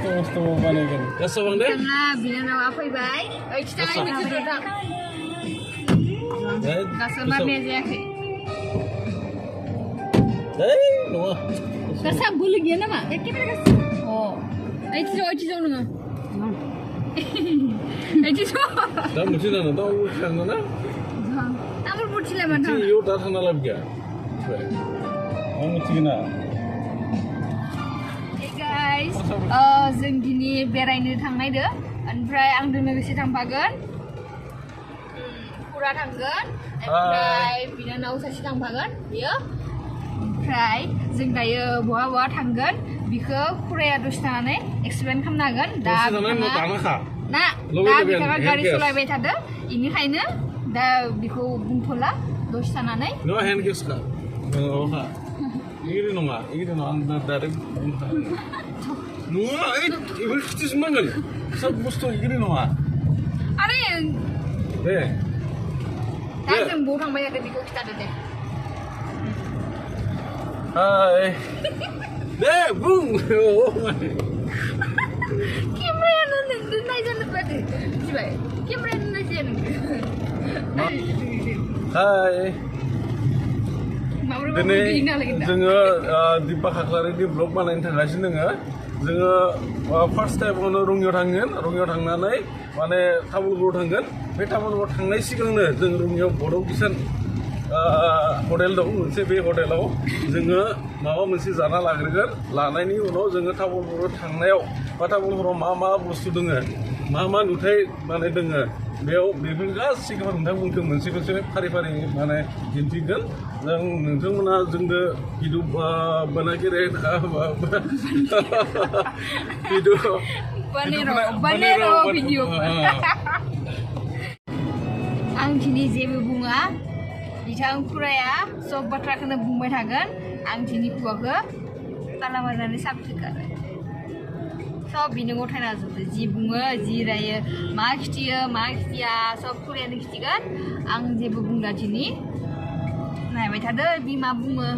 मस्त बानायगोन गासैबो दे जोंना बिनानावा फैबाय ओइ खिथानाय मिथिदों गासै मारनाय जायाखै ओइ नङा गासा बोलो गैया नामा एखेबारे गासा अ ओइथिजौ नोङो ओइथिजौ दा मोनसे जानो दा थांनो ना तामुल बुथिलाय माथो इयो दा थांना लाब गैया आं मिथिगोन ना गाइस जों दिनै बेरायनो थांनायदो ओमफ्राय आंजों लोगोसे थांफागोन फुरा थांगोन ओमफ्राय बिनानाव सासे थांफागोन बियो ओमफ्राय जों दायो बहा थांगोन बिखौ फुराया दसे थानानै एक्सप्लेन खालामनो हागोन दा बिथाङा गारि सालायबाय थादो बेनिखायनो दा बिखौ बुंथ'ला दसे थानानै नङा हेन्ड गेसखा नङा इगिरि नङा आं डाइरेक्ट नङा इबो खिथिस नांगोन सब बुस्थु इगिरि नङा आरे दे दा जों बहा थांबाय थादो बेखौ खिथादो दे हाय दे बुं केमेरायानो नोंजों नायजानो बादो मिथिबाय केमेरायानो नायजाया नोंजों हाय दिनै जोङो दिब्बा खाख्लारिनि ब्लग बानायनो थांगासिनो जोङो फार्स्ट टाइमावनो रङियाव थांगोन रङियाव थांनानै माने तामुलपुराव थांगोन बे तामुलपुराव थांनाय सिगांनो जों रङियाव बड' किसान हटेल दं मोनसे बे हटेलाव जोङो माबा मोनसे जाना लाग्रोगोन लानायनि उनाव जोङो तामुलपुराव थांनायाव बा तामुलपुराव मा बुस्थु दङ मा नुथाय माने दङ बेयाव बेफोर गासैखौबो नोंथांमोनखौ मोनसे फारि माने दिन्थिगोन जों नोंथांमोना जोंनो भिडिअ बानायगिरि भिडिअ आं दिनै जेबो बुङा बिथां फुराया सब बाथ्राखौनो बुंबाय थागोन आं दिनै खुगाखौ ताला मारनानै साबसिखारो सब बिनो गथायना जोबो जि बुङो जि रायो मा खिथिया सब फुरायानो खिथिगोन आं जेबो बुंला दिनै नायबाय थादो बिमा बुङो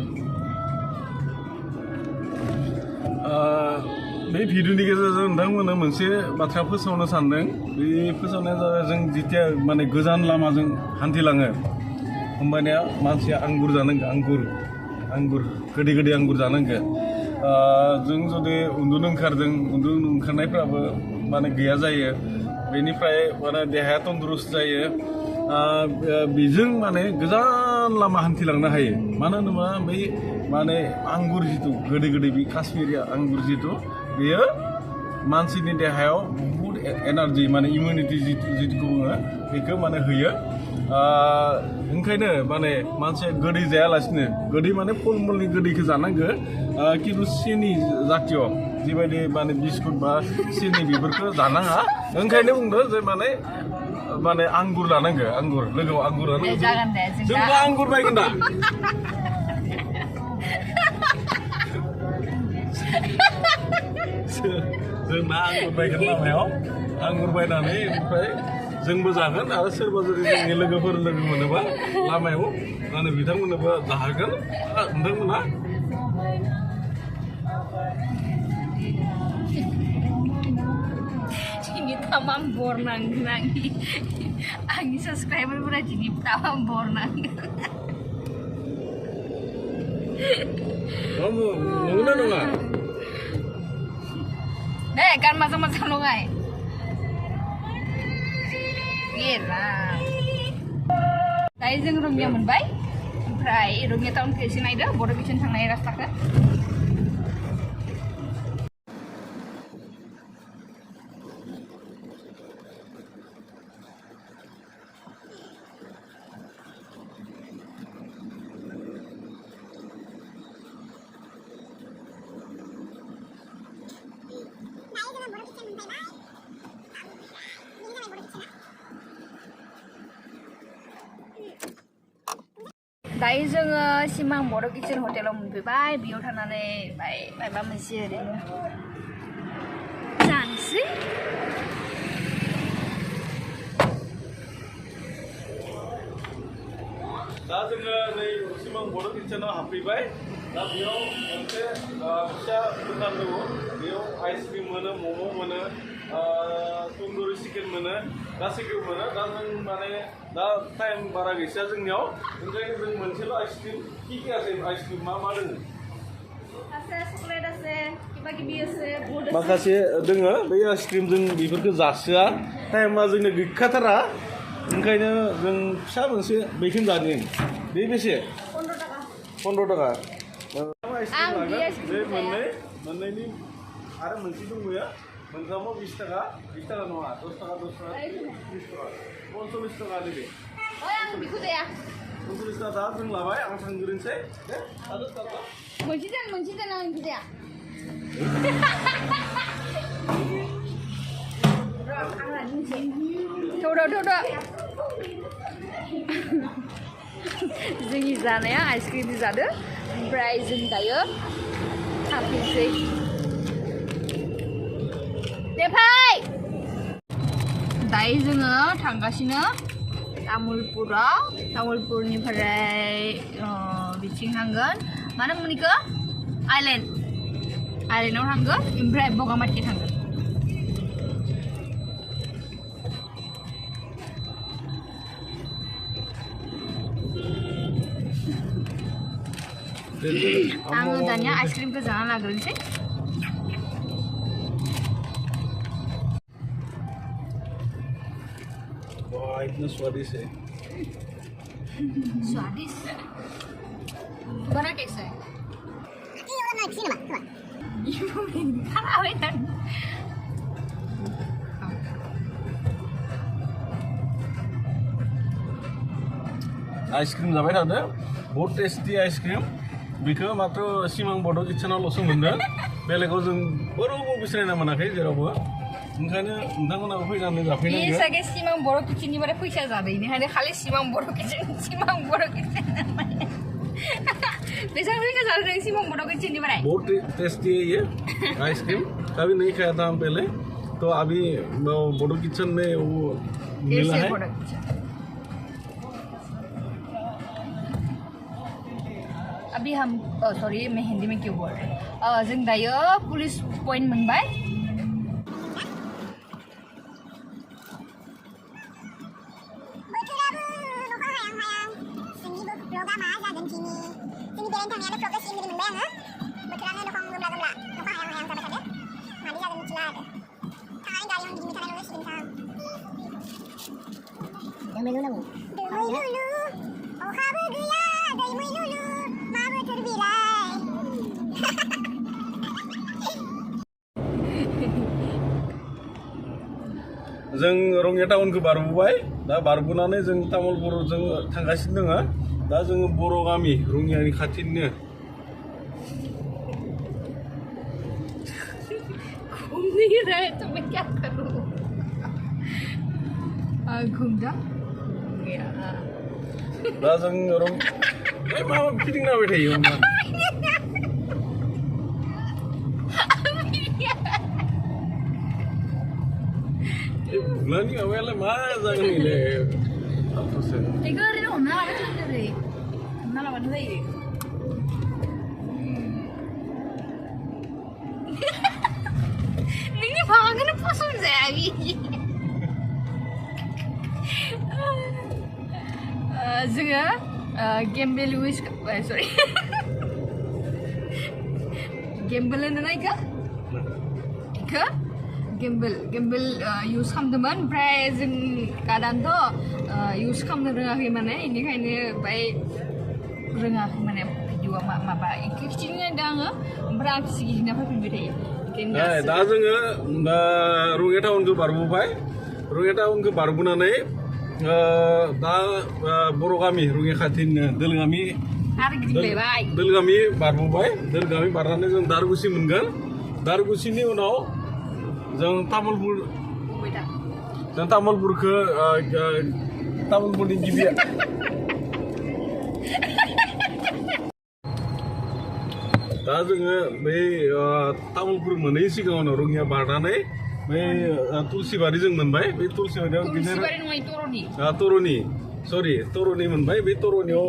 बे भिडिअनि गेजेरजों नोंथांमोना मोनसे बाथ्रा फोसावनो सानदों बे फोसावनाया जाबाय जों जेथिया माने गोजान लामाजों हान्थिलाङो होमबानिया मानसिया आंगुर जानांगौ आंगुर गोदै आंगुर जानांगौ जों जुदि उन्दुनो ओंखारनायफ्राबो माने गैया जायो बेनिफ्राय माने देहाया तन्दुरुस्त जायो बेजों माने गोजान लामा हान्थिलांनो हायो मानो होनोबा बै माने आंगुर जिथु गोदै बे काश्मिरि आंगुर जिथु बेयो मानसिनि देहायाव बहुद एनार्जि माने इमिउनिटि जिथुखौ बुङो बेखौ माने होयो ओंखायनो माने मानसिया गोदै जायालासिनो गोदै माने फलमुलनि गोदैखौ जानांगौ खिन्थु सिनि जातीय जिबायदि माने बिस्कुट बा सिनि बेफोरखौ जानाङा ओंखायनो बुंदों जे माने आंगुर लानांगौ आंगुर लोगोआव आंगुर लानांगौ जोंबो आंगुर बायगोन दा जोंना आंगुर बायगोन लामायाव आंगुर बायनानै ओमफ्राय जोंबो जागोन आरो सोरबा जुदि जोंनि लोगो मोनोबा लामायाव माने बिथांमोननोबो जाहोगोन नोंथांमोना दिनै तामाम बर नांगोन आंनि साबसक्राइबारफोरा दिनै तामाम बर नांगोन नंगौना नङा दे गान मोजां नङाय दायो जों रङिया मोनबाय ओमफ्राय रङिया टाउनखौ एसे नायदो बड' किसान थांनाय रास्ताखौ दायो जोङो सिमां बड' किसान हटेलाव मोनफैबाय बेयाव थानानै माबा मोनसे ओरैनो जानोसै दा जोङो नै सिमां बड' किसानाव हाबफैबाय दा बेयाव मोनसे फिसा दखान दङ बेयाव आइसक्रिम मोनो मम' मोनो तन्दुरि चिकेन मोनो गासैखौबो मोनो दा जों माने दा टाइम बारा गैया जोंनियाव ओंखायनो जों मोनसेल' आइसक्रिम कि আছে आइसक्रिम मा दङ আছে চকলেট আছে কিবা কিবি আছে বহুত আছে माखासे दोङो बै आइसक्रिम जों बेफोरखौ जासोआ टाइमा जोंनो गैखाथारा ओंखायनो जों फिसा मोनसे बेखौनो जादों बे बेसे 15 টাকা 15 टाका आं बे आइसक्रिम मोननैनि आरो मोनसे दंबायो मोनथामाव 20 टाका नङा 10 टाका 20 टाका 30 टाका 45 टाका बे ओइ आं बिखौ जाया 45 टाका दा जों लाबाय आं थांग्रोनोसै दे आरो टाका मोनसे दोन आं बिखौ जाया थौद' जोंनि जानाया आइसक्रिम जादो ओमफ्राय जों दायो थांफिनसै दे फै दायो जोङो थांगासिनो तामुलपुरनिफ्राय बिथिं थांगोन मानो मोनिखौ आइलेण्डआव थांगोन ओमफ्राय बगामाथि थांगोन आङो दानिया आइसक्रिमखौ जाना लाग्रोनोसै वाह इतना स्वादिष्ट है स्वादिष्ट बड़ा टेस्ट है आइसक्रिम जाबाय थादो बहुत टेस्टी आइसक्रिम बेखौ मात्र सिमां बड' किटचेनावल'सो मोनदों बेलेगाव जों बरावबो बिसरायना मोनाखै जेरावबो ओंखायनो नोंथांमोनाबो फैनानै जाफैनांगोन सागे सिमां बर' किटचेननिफ्राय फैसा जादों बेनिखायनो खालि सिमां बर' किटचेन बेसां फैसा जादों सिमां बर' किटचेननिफ्राय बहुत टेस्टी है ये आइसक्रीम कभी नहीं खाया था हम पहले तो अभी बड़ो किचन में वो मिला है अभी हम सॉरी मैं हिंदी में क्यों बोल रहे जों दायो पुलिस पॉइंट मोनबाय जों रङिया टाउनखौ बारबोबाय दा बारबोनानै जों तामुलपुर जों थांगासिनो दङ दा जोङो बर' गामि रङियानि खाथिनिनो घूम नहीं रहे तो मैं क्या करूं घूम जा दा जों मा फिदिंना होबाय थायो बुलानि माबायालाय मा जागोन इलाय बेखौ ओरैनो हमना लाबाय थादों हमना लाबानो जायो नोंनि भागाखौनो फसन जायाखै जोङो गेम्बेल विस सरि गेम्बेल होनो ना इखौ गेम्बेल इउज खालामदोंमोन ओमफ्राय जों गादानथ' इउज खालामनो रोङाखै माने बेनिखायनो बाय रोङाखै माने भिडिअआ माबा एखे खिथिनो नायदों आङो ओमफ्राय आं खिथि गिदिंना फैफिनबाय थायो दा जोङो रङिया टाउनखौ बारबोबाय रङिया टाउनखौ बारबोनानै दा बर' गामि रङिया खाथिनिनो दोलगामि बारबोबाय दोलगामि बारनानै जों दारगुसि मोनगोन दारगुसिनि उनाव जों तामुलपुरनि गिबि दा जोङो बै तामुलपुर मोनैनि सिगाङावनो रङिया बारनानै बै तुलसिबारि जों मोनबाय बे तुलसिबारियाव तरनि मोनबाय बे तरनियाव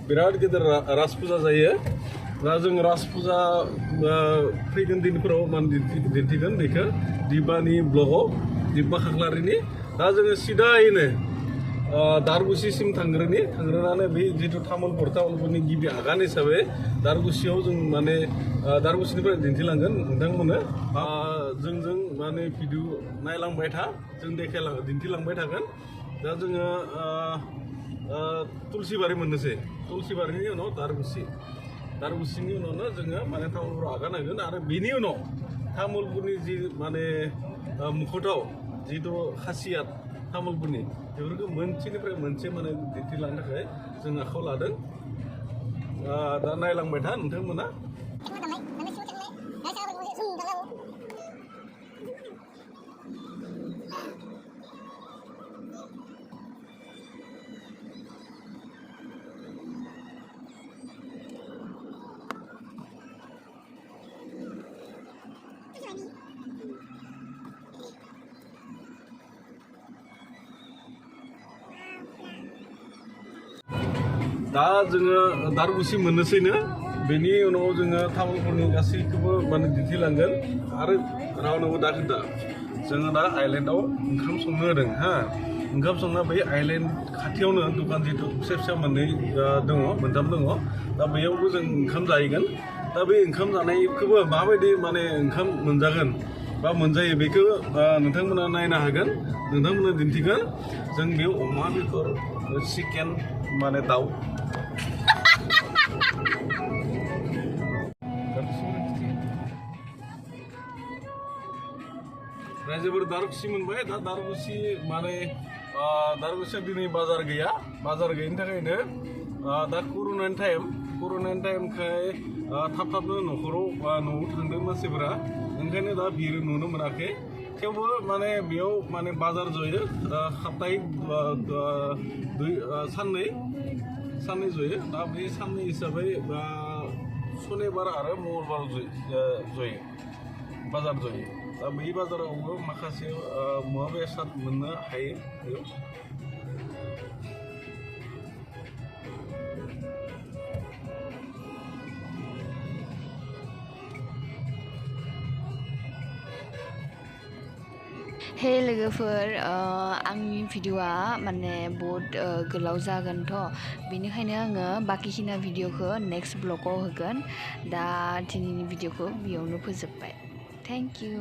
बिराद गिदिर राज फुजा जायो दा जों राज फुजा फैगोन दिनफोराव माने दिन्थिगोन बेखौ दिबानि ब्लगाव दिबा खाख्लारिनि दा जोङो सिदायैनो दारगुसिसिम थांग्रोनानै बे जिथु तामुलपुरनि गिबि आगान हिसाबै दारगुसियाव जों माने दारगुसिनिफ्राय दिन्थिलांगोन नोंथांमोननो जोंजों माने भिडिअ नायलांबाय था जों दिन्थिलांबाय थागोन दा जोङो तुलसिबारि मोननोसै तुलसिबारिनि उनाव दारगुसिनि उनावनो जोङो माने तामुलपुराव आगान होगोन आरो बेनि उनाव तामुलपुरनि जि माने मुख'थाव जिथु खासियात तामुलपुरनि बेफोरखौ मोनसेनिफ्राय मोनसे माने दिन्थिलांनो थाखाय जों आखायाव लादों दा नायलांबाय था नोंथांमोना दा जोङो दारगुसि मोननोसैनो बेनि उनाव जोङो तामुलपुरनि गासैखौबो माने दिन्थिलांगोन आरो रावनोबो दा खोन्था जोङो दा आइलेण्डआव ओंखाम संनो होदों हा ओंखाम संना बै आइलेण्ड खाथियावनो दखान जिथु फिसा मोननै मोनथाम दङ दा बेयावबो जों ओंखाम जाहैगोन दा बे ओंखाम जानायखौबो माबायदि माने ओंखाम मोनजागोन बा मोनजायो बेखौ नोंथांमोना नायनो हागोन नोंथांमोना दिन्थिगोन जों बेयाव अमा बेदर चिकेन माने दाउ रायजोफोर दारगुसि मोनबाय दा दारगुसि माने दारगुसियाव दिनै बाजार गैयिनि थाखायनो दा कर'नानि टाइमखाय थाब-थाबनो न'आव थांदों मानसिफोरा ओंखायनो दा भिर नुनो मोनाखै थेवबो माने बेयाव माने बाजार जयो साप्ताहिक साननै जयो दा बे साननै हिसाबै सनिबार आरो मंगलबार जयो बाजार जयो दा बै बाजारावबो माखासे मुवा बेसाद मोननो हायो बेयाव हे लोगोफोर आंनि भिडिअआ माने बहुत गोलाव जागोनथ' बेनिखायनो आङो बाकिखिना भिडिअखौ नेक्स्ट ब्लगाव होगोन दा दिनैनि भिडिअखौ बेयावनो फोजोबबाय थेंक इउ